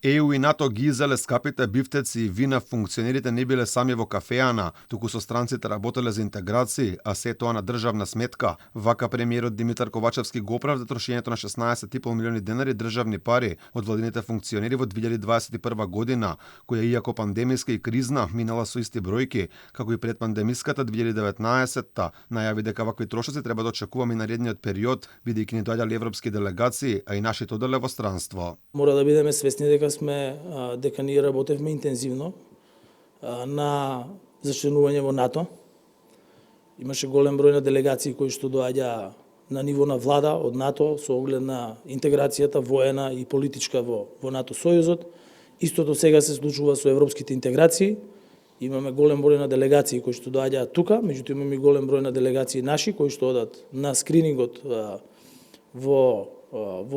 ЕУ и НАТО ги изеле скапите бифтеци и вина, функционерите не биле сами во кафеана, туку со странците работеле за интеграции, а се тоа на државна сметка. Вака премиерот Димитар Ковачевски го оправда трошењето на 16,5 милиони денари државни пари од владините функционери во 2021 година, која иако пандемиска и кризна, минала со исти бројки, како и предпандемиската 2019-та, најави дека вакви трошоци треба да очекуваме и наредниот период, бидејќи ни доаѓале европски делегации, а и нашите оделе во странство. Мора да бидеме свесни дека ние работевме интензивно на зачленување во НАТО. Имаше голем број на делегации кои што доаѓа на ниво на влада од НАТО со оглед на интеграцијата воена и политичка во НАТО сојузот. Истото сега се случува со европските интеграции. Имаме голем број на делегации кои што доаѓаат тука, меѓутоа имаме и голем број на делегации наши кои што одат на скринингот во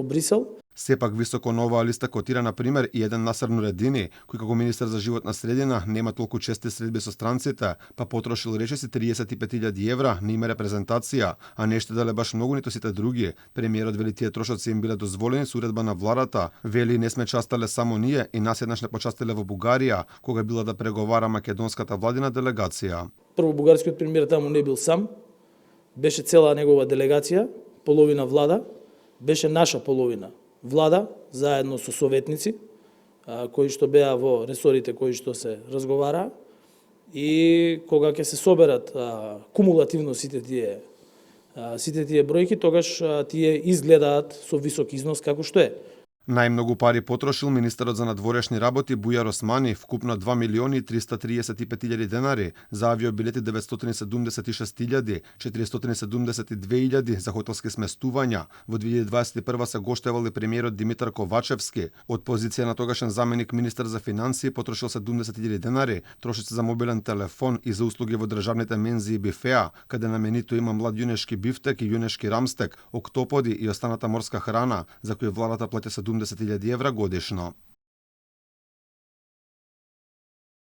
Брисел. Сепак високо на оваа листа котира на пример и еден Насер Нуредини, кој како министер за животна средина нема толку чести средби со странците, па потрошил речиси 35.000 евра на име репрезентација, а не штеделе баш многу ниту сите други. Премиерот вели тие трошоци им биле дозволени со уредба на владата. Вели не сме частеле само ние и нас еднаш не почастиле во Бугарија, кога била да преговара македонската владина делегација. Прво бугарскиот премиер таму не бил сам, беше цела негова делегација, половина влада, беше наша половина влада, заедно со советници, кои што беа во ресорите кои што се разговара, и кога ќе се соберат кумулативно сите тие бројки, тогаш тие изгледаат со висок износ како што е. Најмногу пари потрошил министерот за надворешни работи Бујар Османи, вкупно 2.335.000 денари, за авиобилети 976.000, 472.000 за хотелски сместувања. Во 2021 се гоштевал и премиерот Димитар Ковачевски. Од позиција на тогашен заменик министер за финансии потрошил 70.000 денари, трошици за мобилен телефон и за услуги во државните мензи и бифеа, каде наменито има млад јунешки бифтек и јунешки рамстек, октоподи и останата морска храна, за кои владата плаќа 70.000 евра годишно.